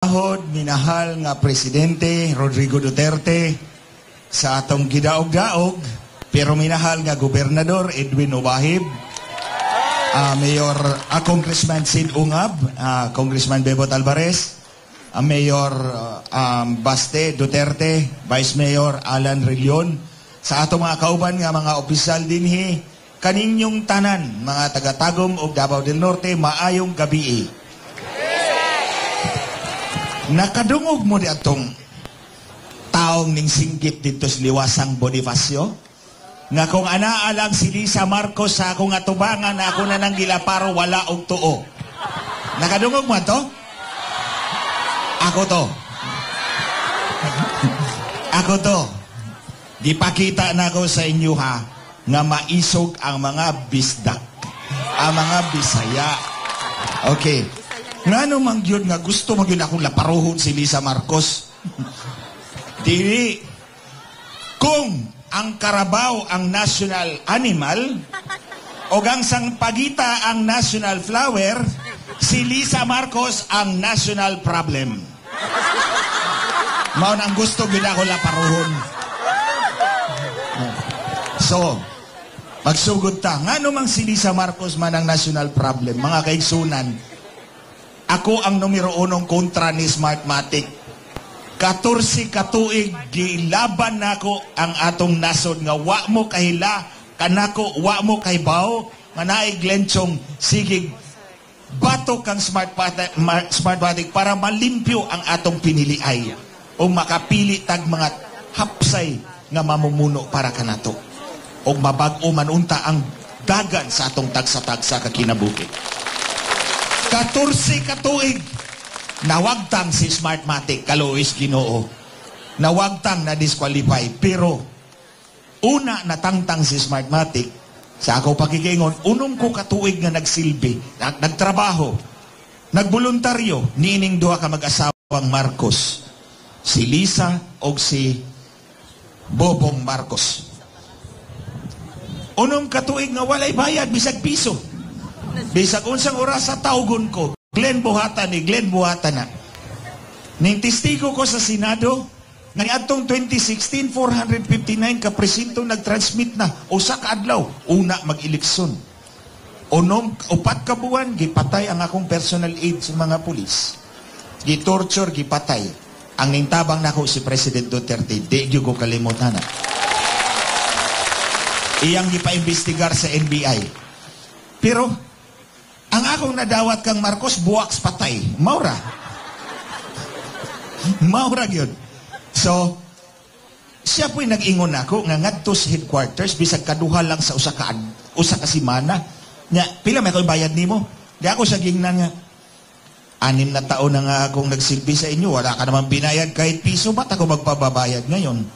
Ahod, minahal nga Presidente Rodrigo Duterte sa atong gidaog-daog, pero minahal nga Gobernador Edwin Obahib, Mayor Congressman Sid Ungab, Congressman Bebot Alvarez, Mayor Baste Duterte, Vice Mayor Alan Rillion, sa atong mga kauban nga mga opisyal dinhi, kaninyong tanan, mga taga-Tagum o Davao del Norte, maayong gabi. Nakadungog mo di atong taong ning singgit dito sa liwasang Bonifacio nga kung anaalang si Lisa Marcos sa akong atubangan na ako na nang gilaparo wala og tuo. Nakadungog mo to? Ako to. Ako to. Gipakita na ako sa inyo ha nga maisog ang mga bisdak, ang mga Bisaya. Okay. Nga naman yun nga gusto mo yun akong laparuhon si Lisa Marcos. Dili, kung ang karabaw ang national animal o ang sangpagita ang national flower, si Lisa Marcos ang national problem. Mao nang gusto yun ako laparuhon. So, magsugod ta. Nga naman si Lisa Marcos man ang national problem, mga kaigsunan. Ako ang numero 1 kontra ni Smartmatic. 14 katuig gilaban nako ang atong nasod nga wa mo kahila kanako, wa mo kaybaw nga naay glenchong sigig bato kang Smartmatic para malimpyo ang atong piniliay o makapili tag mga hapsay nga mamumuno para kanato o mabag-o manunta ang dagan sa atong tagsa-tagsa kakinabuhi. 14 katuig nawagtang si Smartmatic, Kalois Ginoo. Nawagtang na disqualify, pero una natangtang si Smartmatic sa ako pakikingon, unong ko katuig nga nagsilbi, nagtrabaho, nagboluntaryo, nining duha ka mag-asawang Marcos, si Lisa o si Bobong Marcos. Unong katuig nga walay bayad, bisag piso. Bisag unsang oras sa tawgon ko, Glenn Buhatan na. Ning testigo ko sa Senado, nga atong 2016, 459 ka presinto nag-transmit na, usa ka adlaw, una mag-eleksyon. Upat ka buwan, gipatay ang akong personal aid sa mga pulis. Gitorture, gipatay. Ang nintabang nako si President Duterte, di ko kalimutan na. Iyang gipa-investigar sa NBI. Pero, ang akong nadawat kang Marcos, buwaks patay. Maura. Maura yun. So, siya po'y nag-ingon ako nga ngadto sa headquarters, bisag kaduha lang sa usa ka simana. Nya, pila may akong bayad nimo? Di ako siya gingnan nga, 6 na taon na nga akong nagsilbi sa inyo, wala ka naman binayad kahit piso, ba't ako magpababayad ngayon?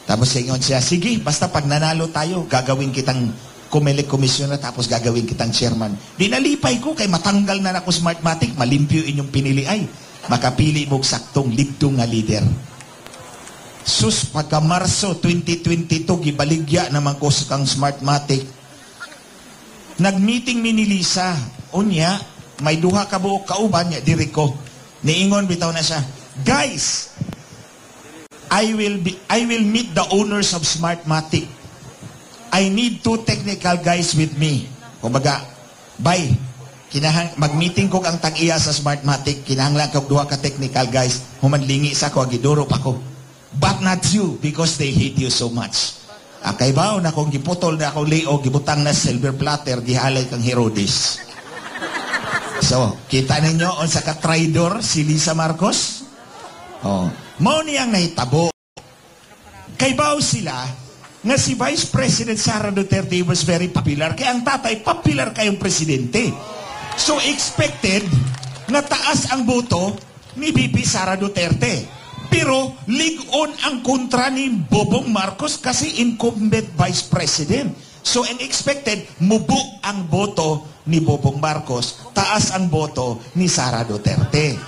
Tapos ingon siya, sige, basta pag nanalo tayo, gagawin kitang kumilik komisyon na tapos gagawin kitang chairman. Dinalipay ko kay matanggal na ako Smartmatic, malimpyo inyong pinili ay makapili mo saktong ligdong nga leader. Sus, pagka Marso 2022, gibaligya naman ko sa kang Smartmatic. Nag-meeting ni Lisa, unya, may duha ka buok kauban niya, diri ko. Niingon, bitaw na siya, guys, I will meet the owners of Smartmatic. I need 2 technical guys with me. Kumbaga, bye. Mag-meeting ko ang tag-iya sa Smartmatic. Kinahanglan ko 2 ka technical guys. Humanlingi sa ko, agiduro pa ko. But not you, because they hate you so much. Kay bao na kung giputol na akong leo, gibutang na silver platter, gihalay kang Herodes. So, kita ninyo, on sa ka-traidor, si Lisa Marcos? Oh. Mao niyang nahitabo. Kay bao sila, nga si Vice President Sara Duterte was very popular. Kaya ang tatay, popular kayong presidente. So expected na taas ang boto ni VP Sara Duterte. Pero lig-on ang kontra ni Bobong Marcos kasi incumbent Vice President. So expected, mubuk ang boto ni Bobong Marcos, taas ang boto ni Sara Duterte.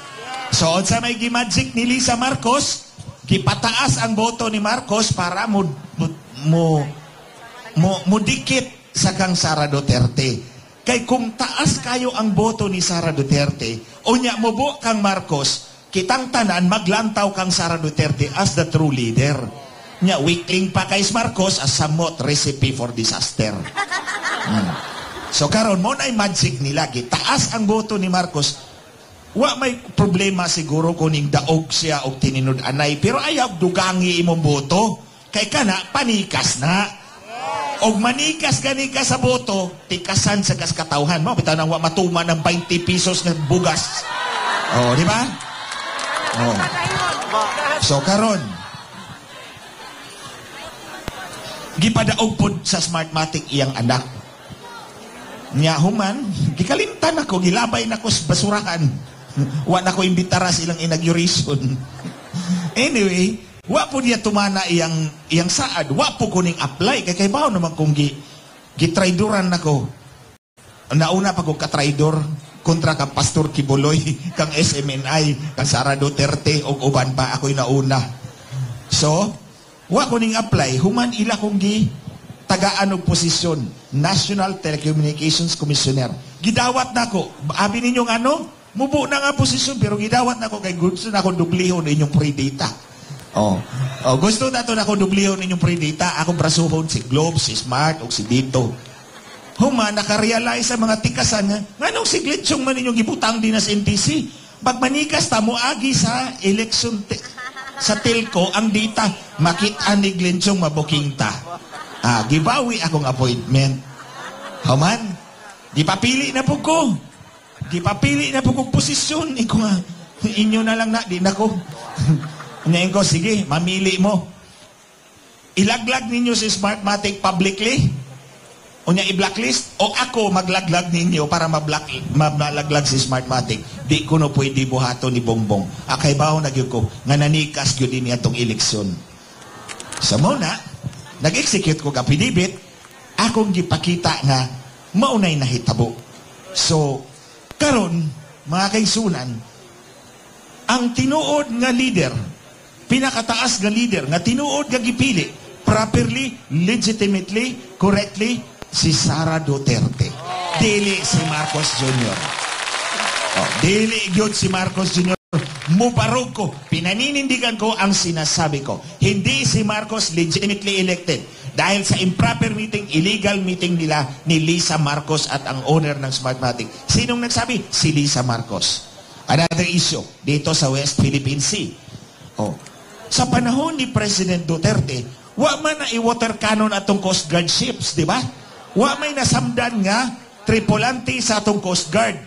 So sa may gimagic ni Lisa Marcos, gipataas ang boto ni Marcos para mudikit sa kang Sara Duterte. Kay kung taas kayo ang boto ni Sara Duterte, o niya mubo kang Marcos, kitang tanan maglantaw kang Sara Duterte as the true leader. Nya weakling pa kay Marcos as somewhat recipe for disaster. So karon mo na magic nila, gitaas ang boto ni Marcos. Wa may problema siguro kuning daog siya og tinunud-anay, pero ayaw dugangi imong boto. Kay kana panikas na. Og manikas gani ka sa boto, tikasan sa kaskatawhan mo. Bitaw nang wa matuman ng 20 pesos na bugas. Oh, di ba? Oh. So karon gipadaog pod sa Smartmatic iyang anak. Nya human, gikalimtan ako, gilabay nako sa basurahan. Wa na ko imbitara silang inauguration. Anyway, wa po niya tumana iyang saad. Wa po kuning apply. Kaya bawo naman kung gitraidoran nako. Nauna pa ko katraidor kontra kang Pastor Kibuloy, kang SMNI, kang Sara Duterte, o uban pa ako'y nauna. So, wa kuning apply. Human ila kong tagaan og posisyon, National Telecommunications Commissioner. Gidawat nako. Abi ninyong ano? Mubo na nga posisyon, pero gidawat nako kay gusto na ako dublihon inyong pre-data. Gusto na to na ako dublihon inyong pre-data. Akong brasuhon si Globe, si Smart, o si Dito. Huma, nakarealize sa mga tikasan nga, nganong si Glitchong man inyong gibutang din na sa NTC? Pag manikas ta mo agi sa election sa telco, ang data, makita ni Glitchong mabuking ta. Gibawi akong appointment. Human, gipapili na po ko. Gipapili na po kong posisyon. Iko nga, inyo na lang na, di na ko. Ngayon ko, sige, mamili mo. Ilaglag ninyo si Smartmatic publicly, o niya i-blacklist, o ako maglaglag ninyo para malaglag si Smartmatic. Di ko no pwede buhato ni Bongbong. Akay baho na gyud ko, nga nanikas gyud din itong eleksyon. Sa muna, nag-execute ko kapidibit, akong gipakita nga maunay na hitabo. So, karon, mga kaigsunan, ang tinuod nga leader, pinakataas nga leader, nga tinuod nga gipili, properly, legitimately, correctly, si Sara Duterte. Dili si Marcos Jr. Dili gyud si Marcos Jr. Mubarog ko, pinaninindigan ko ang sinasabi ko. Hindi si Marcos legitimately elected dahil sa improper meeting, illegal meeting nila ni Lisa Marcos at ang owner ng Smartmatic. Sinong nagsabi? Si Lisa Marcos. Another issue, dito sa West Philippine Sea. Sa panahon ni President Duterte, wa man na i-water cannon atong Coast Guard ships, di ba? Wa may nasamdan nga tripulante sa atong Coast Guard.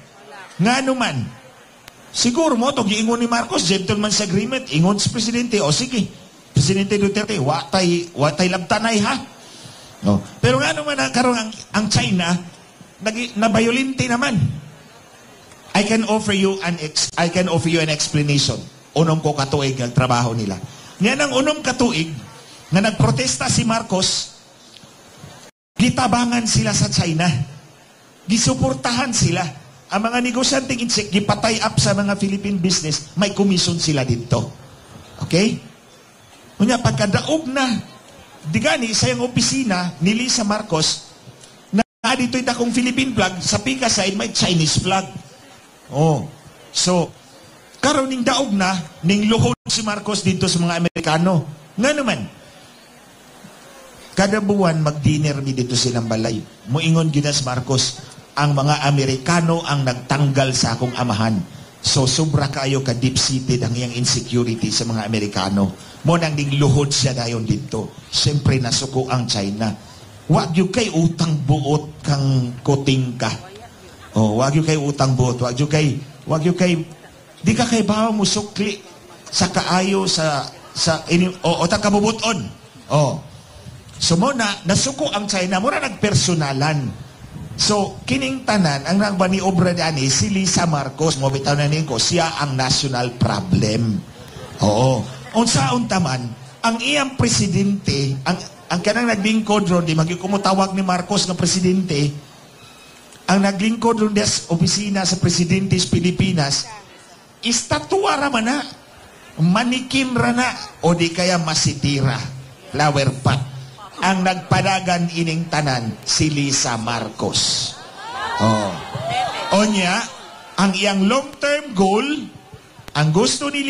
Nga naman, siguro mo, ito giingon ni Marcos, gentleman's agreement, ingon si Presidente, o sige, Presidente Duterte, watay labtanay ha. Pero nga naman, karon ang China, nabayolente naman. I can offer you an explanation. Unom ko katuig ang trabaho nila. Nga nang unom katuig, nga nagprotesta si Marcos, gitabangan sila sa China. Gisuportahan sila. Ang mga negosyanteng insik, gipatay up sa mga Philippine business, may commission sila dito. Okay? Kunya, pagkadaog na, di gani, sa yung opisina ni Lisa Marcos, na dito'y dakong Philippine flag, sa pika side, may Chinese flag. So, karon ning daog na, ning luhod si Marcos dito sa mga Amerikano. Nga naman, kada buwan mag-dinner mi dito silang balay. Muingon ginas Marcos, ang mga Amerikano ang nagtanggal sa akong amahan. So, sobra kayo ka-deep-seated ang iyang insecurity sa mga Amerikano. Mo nang ning luhod siya dayon dito. Siyempre, nasuko ang China. Wag yung kay utang buot kang kuting ka. Wag yung kay utang buot. Wag yung kay, di ka kay bawa mo sukli sa kaayo o kabubuton. So, mo nasuko ang China. Mo na nagpersonalan. So, kining tanan, ang nagbani obra dani, si Lisa Marcos, mo bitaw na ko, siya ang national problem. Unsaon taman, ang iyang presidente, ang kanang naglingkod ron, di magkumutawag ni Marcos na presidente, ang naglingkod ron des opisina sa presidente sa Pilipinas, istatwa raman na, manikin rana, o di kaya masitira, flower pot. Ang nagpadagan ining tanan si Lisa Marcos. Onya, ang iyang long-term goal, Ang gusto ni